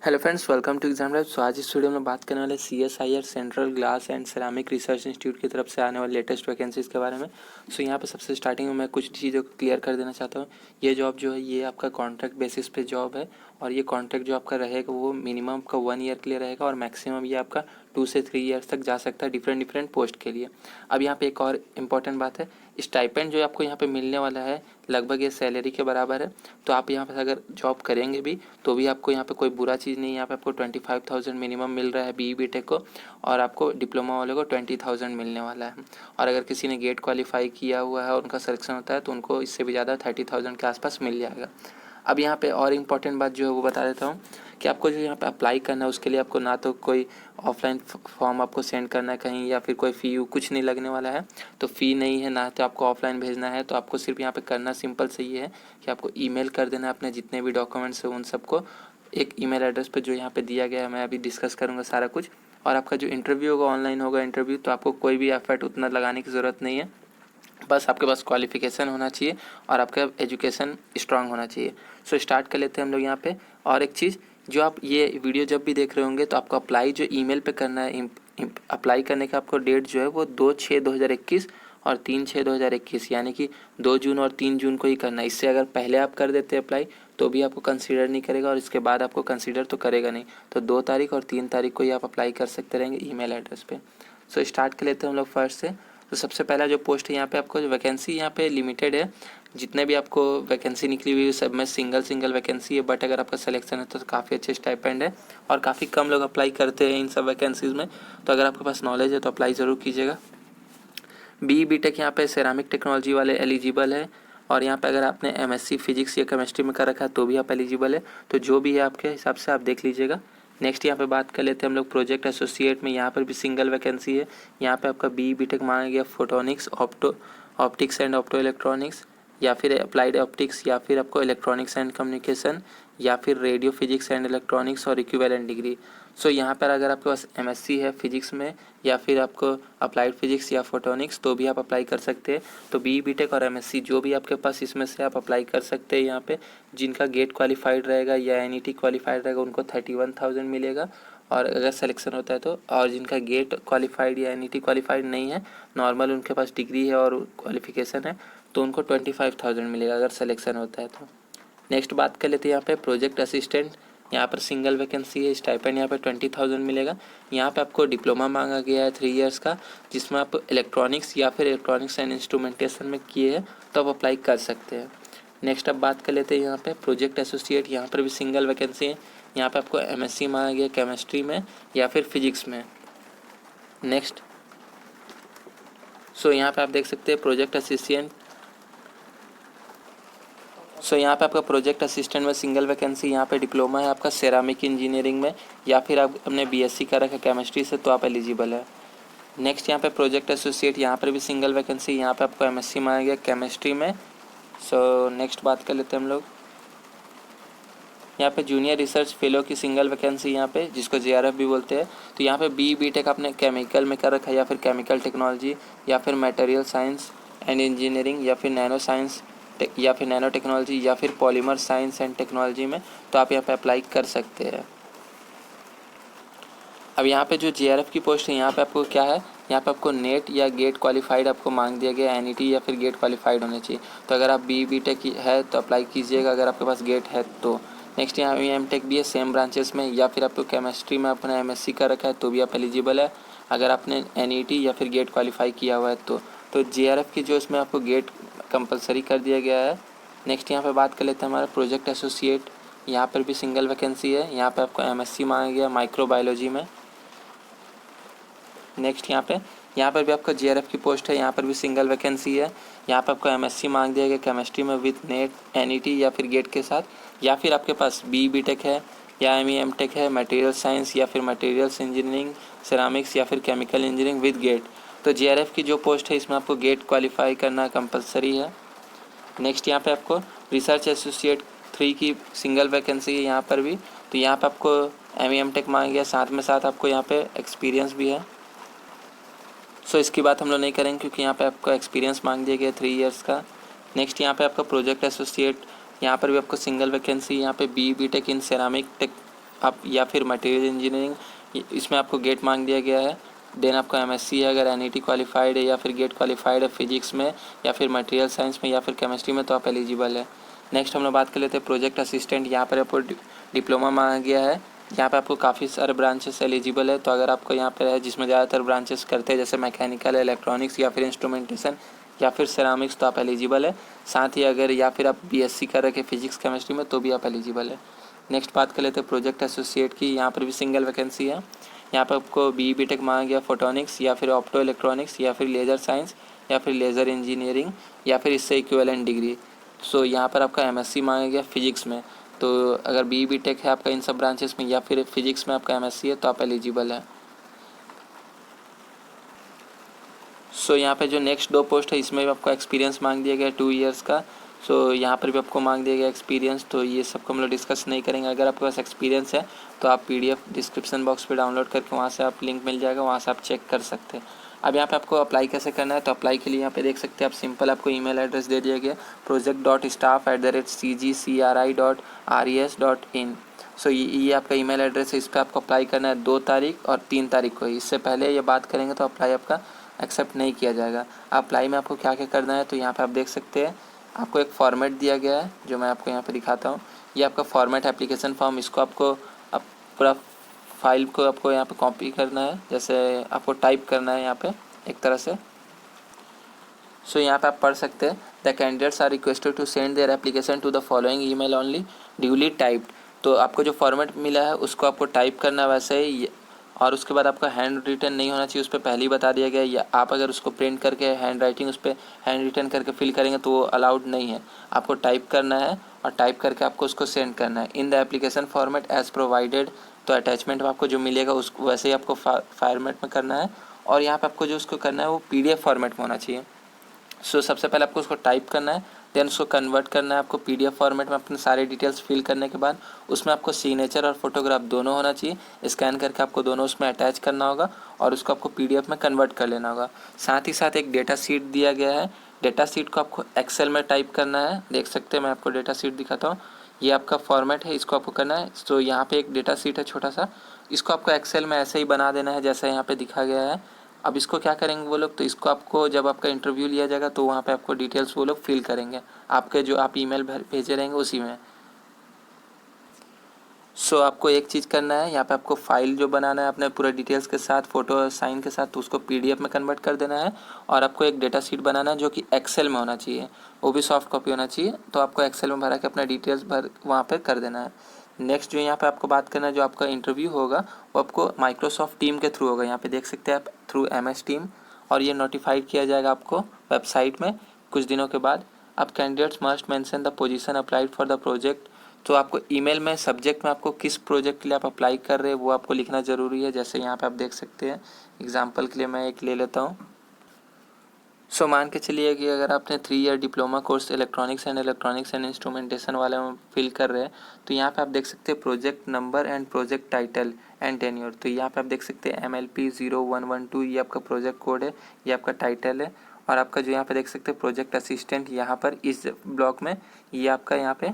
Hello friends, welcome to exam lab. आज इस video में बात करने वाले CSIR central glass and ceramic research institute की तरफ से आने वाले लेटेस्ट वैकेंसीज़ के बारे में। यहाँ पे सबसे स्टार्टिंग में मैं कुछ चीज़ों को क्लियर कर देना चाहता हूँ। ये जॉब जो है ये आपका कॉन्ट्रैक्ट बेसिस पे जॉब है और ये कॉन्ट्रैक्ट जो आपका रहेगा वो मिनिमम आपका 1 ईयर के लिए रहेगा और मैक्सिमम ये आपका 2 से 3 ईयर्स तक जा सकता है डिफरेंट पोस्ट के लिए। अब यहाँ पे एक और इम्पॉर्टेंट बात है, स्टाइपेंड जो आपको यहाँ पे मिलने वाला है लगभग ये सैलरी के बराबर है। तो आप यहाँ पर अगर जॉब करेंगे भी तो भी आपको यहाँ पे कोई बुरा चीज़ नहीं है। यहाँ पे आपको 25,000 मिनिमम मिल रहा है BE-BTech को और आपको डिप्लोमा वाले को 20,000 मिलने वाला है। और अगर किसी ने गेट क्वालिफाई किया हुआ है और उनका सिलेक्शन होता है तो उनको इससे भी ज़्यादा 30,000 के आसपास मिल जाएगा। अब यहाँ पे और इम्पॉर्टेंट बात जो है वो बता देता हूँ कि आपको जो यहाँ पे अप्लाई करना है उसके लिए आपको ना तो कोई ऑफलाइन फॉर्म आपको सेंड करना है कहीं या फिर कोई फ़ी कुछ नहीं लगने वाला है। तो फ़ी नहीं है ना तो आपको ऑफलाइन भेजना है। तो आपको सिर्फ यहाँ पे करना सिंपल से ये है कि आपको ईमेल कर देना है अपने जितने भी डॉक्यूमेंट्स हैं उन सबको एक ईमेल एड्रेस पे जो यहाँ पे दिया गया है। मैं अभी डिस्कस करूँगा सारा कुछ। और आपका जो इंटरव्यू होगा ऑनलाइन होगा इंटरव्यू, तो आपको कोई भी एफर्ट उतना लगाने की ज़रूरत नहीं है। बस आपके पास क्वालिफिकेशन होना चाहिए और आपका एजुकेशन स्ट्रांग होना चाहिए। स्टार्ट कर लेते हैं हम लोग यहाँ पे। और एक चीज़, जो आप ये वीडियो जब भी देख रहे होंगे तो आपको अप्लाई जो ईमेल पे करना है, अप्लाई करने का आपको डेट जो है वो 2/6/2021 और 3/6/2021 यानी कि 2 जून और 3 जून को ही करना है। इससे अगर पहले आप कर देते अप्लाई तो भी आपको कंसीडर नहीं करेगा और इसके बाद आपको कंसीडर तो करेगा नहीं। तो 2 तारीख और 3 तारीख को ही आप अप्लाई कर सकते रहेंगे ईमेल एड्रेस पे। स्टार्ट कर लेते हैं हम लोग फर्स्ट से। तो सबसे पहला जो पोस्ट है यहाँ पे आपको जो वैकेंसी यहाँ पे लिमिटेड है। जितने भी आपको वैकेंसी निकली हुई है सब में सिंगल वैकेंसी है, बट अगर आपका सिलेक्शन है तो काफ़ी अच्छे स्टाइपेंड है और काफ़ी कम लोग अप्लाई करते हैं इन सब वैकेंसीज़ में। तो अगर आपके पास नॉलेज है तो अप्लाई ज़रूर कीजिएगा। BE-BTech यहाँ पे सेरामिक टेक्नोलॉजी वाले एलिजिबल है और यहाँ पे अगर आपने MSc फिजिक्स या केमिस्ट्री में कर रखा है तो भी आप एलिजिबल है। तो जो भी है आपके हिसाब से आप देख लीजिएगा। नेक्स्ट यहाँ पे बात कर लेते हैं हम लोग प्रोजेक्ट एसोसिएट में। यहाँ पर भी सिंगल वैकेंसी है। यहाँ पे आपका BE-BTech मांगा गया photonics, optics and opto electronics या फिर अप्लाइड ऑप्टिक्स या फिर आपको इलेक्ट्रॉनिक्स एंड कम्युनिकेशन या फिर रेडियो फिजिक्स एंड इलेक्ट्रॉनिक्स और इक्विवेलेंट डिग्री। यहाँ पर अगर आपके पास MSc है फिजिक्स में या फिर आपको अप्लाइड फिजिक्स या फोटोनिक्स तो भी आप अप्लाई कर सकते हैं। तो BE-BTech और MSc जो भी आपके पास इसमें से आप अप्लाई कर सकते हैं। यहाँ पे जिनका गेट क्वालिफाइड रहेगा या NET क्वालिफाइड रहेगा उनको 31,000 मिलेगा और अगर सिलेक्शन होता है तो। और जिनका गेट क्वालिफाइड या NET क्वालिफाइड नहीं है, नॉर्मल उनके पास डिग्री है और क्वालिफिकेशन है, तो उनको 25,000 मिलेगा अगर सिलेक्शन होता है तो। नेक्स्ट बात कर लेते हैं यहाँ पे प्रोजेक्ट असिस्टेंट। यहाँ पर सिंगल वैकेंसी है, स्टाइपेंड यहाँ पे 20,000 मिलेगा। यहाँ पे आपको डिप्लोमा मांगा गया है 3 इयर्स का, जिसमें आप इलेक्ट्रॉनिक्स या फिर इलेक्ट्रॉनिक्स एंड इंस्ट्रूमेंटेशन में किए हैं तो आप अप्लाई कर सकते हैं। नेक्स्ट अब बात कर लेते हैं यहाँ पे प्रोजेक्ट एसोसिएट। यहाँ पर भी सिंगल वैकेंसी है। यहाँ पे आपको MSc मांगा गया केमिस्ट्री में या फिर फिजिक्स में। नेक्स्ट यहाँ पे आप देख सकते हैं प्रोजेक्ट असिस्टेंट। यहाँ पे आपका प्रोजेक्ट असिस्टेंट में सिंगल वैकेंसी। यहाँ पे डिप्लोमा है आपका सेरामिक इंजीनियरिंग में या फिर आप अपने BSc कर रखा केमिस्ट्री से तो आप एलिजिबल है। नेक्स्ट यहाँ पे प्रोजेक्ट एसोसिएट, यहाँ पर भी सिंगल वैकेंसी। यहाँ पे आपको MSc मांगा गया केमिस्ट्री में। नेक्स्ट बात कर लेते हैं हम लोग यहाँ पे जूनियर रिसर्च फेलो की सिंगल वैकेंसी यहाँ पे, जिसको JRF भी बोलते हैं। तो यहाँ पे BE-BTech आपने केमिकल में कर रखा है या फिर केमिकल टेक्नोलॉजी या फिर मटेरियल साइंस एंड इंजीनियरिंग या फिर नैनो साइंस या फिर नैनो टेक्नोलॉजी या फिर पॉलीमर साइंस एंड टेक्नोलॉजी में, तो आप यहाँ पे अप्लाई कर सकते हैं। अब यहाँ पे जो JRF की पोस्ट है यहाँ पे आपको क्या है, यहाँ पे आपको नेट या गेट क्वालिफाइड आपको मांग दिया गया, NET या फिर गेट क्वालिफाइड होने चाहिए। तो अगर आप BE-BTech है तो अप्लाई कीजिएगा अगर आपके पास गेट है तो। नेक्स्ट यहाँ MTech भी है सेम ब्रांचेस में, या फिर आपको केमिस्ट्री में अपना MSc का रखा है तो भी आप एलिजिबल है अगर आपने NET या फिर गेट क्वालिफाई किया हुआ है तो। JRF की जो इसमें आपको गेट कंपलसरी कर दिया गया है। नेक्स्ट यहाँ पे बात कर लेते हैं हमारा प्रोजेक्ट एसोसिएट। यहाँ पर भी सिंगल वैकेंसी है। यहाँ पे आपको MSc मांगा गया माइक्रोबायोलॉजी में। नेक्स्ट यहाँ पर भी आपका JRF की पोस्ट है। यहाँ पर भी सिंगल वैकेंसी है। यहाँ पर आपको MSc मांग दिया गया केमिस्ट्री में विथ नेट NET या फिर गेट के साथ, या फिर आपके पास BE-BTech है या ME-MTech है, मटेरियल साइंस या फिर मटेरियल्स इंजीनियरिंग, सेरामिक्स या फिर केमिकल इंजीनियरिंग विद गेट। तो JRF की जो पोस्ट है इसमें आपको गेट क्वालिफाई करना कंपलसरी है। नेक्स्ट यहाँ पे आपको रिसर्च एसोसिएट 3 की सिंगल वैकेंसी है यहाँ पर भी। तो यहाँ पे आपको ME-MTech मांगा गया, साथ में साथ आपको यहाँ पे एक्सपीरियंस भी है। इसकी बात हम लोग नहीं करेंगे क्योंकि यहाँ पे आपको एक्सपीरियंस मांग दिया गया 3 इयर्स का। नेक्स्ट यहाँ पे आपका प्रोजेक्ट एसोसिएट, यहाँ पर भी आपको सिंगल वैकेंसी। यहाँ पे BE-BTech इन सेरामिक आप या फिर मटेरियल इंजीनियरिंग, इसमें आपको गेट मांग दिया गया है। देन आपका एमएससी है अगर एनईटी क्वालिफाइड है या फिर गेट क्वालिफाइड है फिजिक्स में या फिर मटेरियल साइंस में या फिर केमिस्ट्री में, तो आप एलिजिबल है। नेक्स्ट हम लोग बात कर लेते हैं प्रोजेक्ट असिस्टेंट। यहाँ पर आपको डिप्लोमा मांगा गया है। यहाँ पे आपको काफ़ी सारे ब्रांचेस एलिजिबल है, तो अगर आपको यहाँ पे है जिसमें ज़्यादातर ब्रांचेस करते हैं जैसे मैकेनिकल, इलेक्ट्रॉनिक्स या फिर इंस्ट्रूमेंटेशन या फिर सेरामिक्स, तो आप एलिजिबल है। साथ ही अगर या फिर आप बीएससी कर रखे फिजिक्स केमिस्ट्री में, तो भी आप एलिजिबल है। नेक्स्ट बात कर लेते हैं प्रोजेक्ट एसोसिएट की। यहाँ पर भी सिंगल वैकेंसी है। यहाँ पर आपको बी टेक मांगा गया फोटोनिक्स या फिर ऑप्टो इलेक्ट्रॉनिक्स या फिर लेज़र साइंस या फिर लेज़र इंजीनियरिंग या फिर इससे इक्विवेलेंट डिग्री। सो यहाँ पर आपका एमएससी मांगा गया फिजिक्स में, तो अगर बी टेक है आपका इन सब ब्रांचेस में या फिर फिजिक्स में आपका एमएससी है, तो आप एलिजिबल है। सो यहाँ पे जो नेक्स्ट 2 पोस्ट है इसमें भी आपको एक्सपीरियंस मांग दिया गया है 2 ईयर्स का। सो यहाँ पर भी आपको मांग दिया गया एक्सपीरियंस, तो ये सबको हम लोग डिस्कस नहीं करेंगे। अगर आपके पास एक्सपीरियंस है तो आप पीडीएफ डिस्क्रिप्शन बॉक्स पे डाउनलोड करके वहाँ से आप लिंक मिल जाएगा, वहाँ से आप चेक कर सकते हैं। अब यहाँ पे आपको अप्लाई कैसे करना है, तो अप्लाई के लिए यहाँ पे देख सकते हैं आप, सिंपल आपको ईमेल एड्रेस दे दिया गया project.staff@cgcri.res.in। सो ये आपका ईमेल एड्रेस है, इस पर आपको अप्लाई करना है 2 तारीख और 3 तारीख को। इससे पहले ये बात करेंगे तो अप्लाई आपका एक्सेप्ट नहीं किया जाएगा। अप्लाई में आपको क्या क्या करना है, तो यहाँ पे आप देख सकते हैं आपको एक फॉर्मेट दिया गया है जो मैं आपको यहाँ पे दिखाता हूँ। ये आपका फॉर्मेट एप्लीकेशन फॉर्म, इसको आपको पूरा फाइल को आपको यहाँ पे कॉपी करना है, जैसे आपको टाइप करना है यहाँ पे एक तरह से। सो यहाँ पे आप पढ़ सकते हैं the candidates are requested to send their application to the following email only duly typed. तो आपको जो फॉर्मेट मिला है उसको आपको टाइप करना है वैसे ही, और उसके बाद आपका हैंड रिटन नहीं होना चाहिए, उस पर पहले ही बता दिया गया है। या आप अगर उसको प्रिंट करके हैंड राइटिंग उस पर हैंड रिटन करके फिल करेंगे तो वो अलाउड नहीं है। आपको टाइप करना है और टाइप करके आपको उसको सेंड करना है in the application format as provided. तो अटैचमेंट में आपको जो मिलेगा उस वैसे ही आपको फॉर्मेट में करना है, और यहाँ पे आपको जो उसको करना है वो पीडीएफ फॉर्मेट में होना चाहिए। सो सबसे पहले आपको उसको टाइप करना है, देन उसको कन्वर्ट करना है आपको पीडीएफ फॉर्मेट में। अपने सारे डिटेल्स फिल करने के बाद उसमें आपको सिग्नेचर और फोटोग्राफ दोनों होना चाहिए। स्कैन करके आपको दोनों उसमें अटैच करना होगा और उसको आपको पीडीएफ में कन्वर्ट कर लेना होगा। साथ ही साथ एक डेटा शीट दिया गया है। डेटा शीट को आपको एक्सेल में टाइप करना है। देख सकते हैं, मैं आपको डेटा शीट दिखाता हूँ। ये आपका फॉर्मेट है, इसको आपको करना है। तो यहाँ पे एक डेटा शीट है छोटा सा, इसको आपको एक्सेल में ऐसे ही बना देना है जैसा यहाँ पे दिखा गया है। अब इसको क्या करेंगे वो लोग, तो इसको आपको जब आपका इंटरव्यू लिया जाएगा तो वहाँ पे आपको डिटेल्स वो लोग फिल करेंगे, आपके जो आप ईमेल भेजे रहेंगे उसी में। सो आपको एक चीज़ करना है, यहाँ पे आपको फाइल जो बनाना है अपने पूरे डिटेल्स के साथ, फोटो साइन के साथ, तो उसको पीडीएफ में कन्वर्ट कर देना है। और आपको एक डेटा शीट बनाना है जो कि एक्सेल में होना चाहिए, वो भी सॉफ्ट कॉपी होना चाहिए। तो आपको एक्सेल में भरा के अपना डिटेल्स भर वहाँ पर कर देना है। नेक्स्ट जो यहाँ पे आपको बात करना है, जो आपका इंटरव्यू होगा वो आपको माइक्रोसॉफ्ट टीम के थ्रू होगा। यहाँ पे देख सकते हैं आप, थ्रू MS टीम, और ये नोटिफाइड किया जाएगा आपको वेबसाइट में कुछ दिनों के बाद। अब candidates must mention the position applied for the project. तो आपको ईमेल में सब्जेक्ट में आपको किस प्रोजेक्ट के लिए आप अप्लाई कर रहे हैं वो आपको लिखना ज़रूरी है। जैसे यहाँ पे आप देख सकते हैं, एग्जांपल के लिए मैं एक ले लेता हूँ। सो मान के चलिए कि अगर आपने 3 year diploma course electronics and instrumentation वाले में फिल कर रहे हैं, तो यहाँ पे आप देख सकते हैं project number and project title and tenure. तो यहाँ पे आप देख सकते हैं MLP0112, ये आपका प्रोजेक्ट कोड है, ये आपका टाइटल है। और आपका जो यहाँ पे देख सकते हैं प्रोजेक्ट असिस्टेंट, यहाँ पर इस ब्लॉक में ये आपका यहाँ पे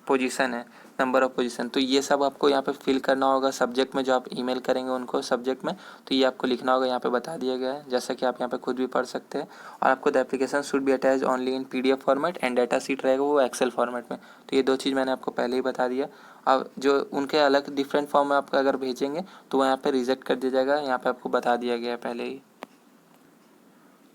पोजीशन है, नंबर ऑफ पोजीशन। तो ये सब आपको यहाँ पे फिल करना होगा सब्जेक्ट में, जो आप ईमेल करेंगे उनको सब्जेक्ट में, तो ये आपको लिखना होगा। यहाँ पे बता दिया गया है, जैसा कि आप यहाँ पे खुद भी पढ़ सकते हैं। और आपको the application should be attach only in PDF format and data sheet रहेगा वो एक्सेल फॉर्मेट में। तो ये 2 चीज़ मैंने आपको पहले ही बता दिया। अब जो उनके अलग डिफरेंट फॉर्म में आप अगर भेजेंगे तो वो यहाँ पे रिजेक्ट कर दिया जाएगा, यहाँ पे आपको बता दिया गया है पहले ही।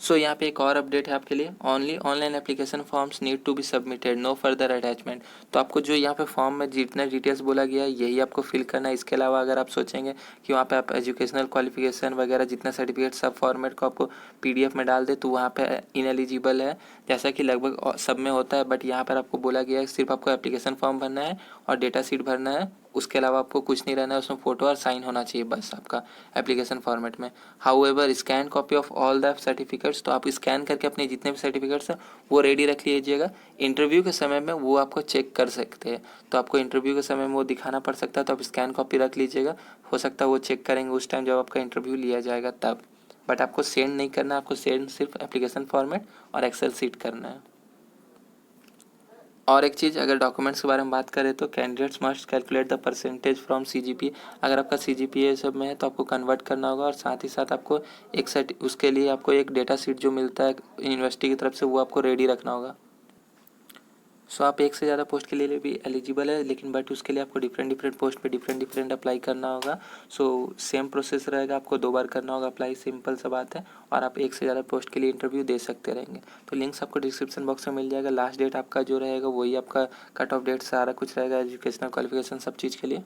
सो यहाँ पे एक और अपडेट है आपके लिए, only online application forms need to be submitted, no further attachment. तो आपको जो यहाँ पे फॉर्म में जितना डिटेल्स बोला गया है यही आपको फिल करना है। इसके अलावा अगर आप सोचेंगे कि वहाँ पे आप एजुकेशनल क्वालिफिकेशन वगैरह जितना सर्टिफिकेट सब फॉर्मेट को आपको पीडीएफ में डाल दे तो वहाँ पे इनएलिजिबल है, जैसा कि लगभग सब में होता है। बट यहाँ पर आपको बोला गया है सिर्फ आपको एप्लीकेशन फॉर्म भरना है और डेटा शीट भरना है, उसके अलावा आपको कुछ नहीं रहना है। उसमें फ़ोटो और साइन होना चाहिए बस आपका एप्लीकेशन फॉर्मेट में। However scan copy of all the certificates, तो आप स्कैन करके अपने जितने भी सर्टिफिकेट्स हैं वो रेडी रख लीजिएगा। इंटरव्यू के समय में वो आपको चेक कर सकते हैं, तो आपको इंटरव्यू के समय में वो दिखाना पड़ सकता है, तो आप स्कैन कॉपी रख लीजिएगा। हो सकता है वो चेक करेंगे उस टाइम जब आपका इंटरव्यू लिया जाएगा तब। बट आपको सेंड नहीं करना, आपको सेंड सिर्फ एप्लीकेशन फॉर्मेट और एक्सेल सीट करना है। और एक चीज़, अगर डॉक्यूमेंट्स के बारे में बात करें तो candidates must calculate the percentage from CGPA. अगर आपका सीजीपीए सब में है तो आपको कन्वर्ट करना होगा, और साथ ही साथ आपको एक सेट, उसके लिए आपको एक डेटा शीट जो मिलता है यूनिवर्सिटी की तरफ से, वो आपको रेडी रखना होगा। सो आप एक से ज़्यादा पोस्ट के लिए भी एलिजिबल है, लेकिन बट उसके लिए आपको डिफरेंट पोस्ट पे डिफरेंट अप्लाई करना होगा। सो सेम प्रोसेस रहेगा, आपको 2 बार करना होगा अप्लाई, सिंपल सा बात है। और आप एक से ज़्यादा पोस्ट के लिए इंटरव्यू दे सकते रहेंगे। तो लिंक्स आपको डिस्क्रिप्शन बॉक्स में मिल जाएगा। लास्ट डेट आपका जो रहेगा वही आपका कट ऑफ डेट सारा कुछ रहेगा, एजुकेशनल क्वालिफिकेशन सब चीज़ के लिए।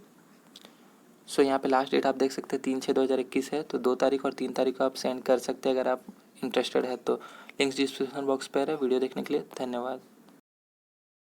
सो यहाँ पे लास्ट डेट आप देख सकते हैं 3/6/2021 है, तो 2 तारीख और 3 तारीख को आप सेंड कर सकते हैं अगर आप इंटरेस्टेड है तो। लिंक्स डिस्क्रिप्शन बॉक्स पर है। वीडियो देखने के लिए धन्यवाद।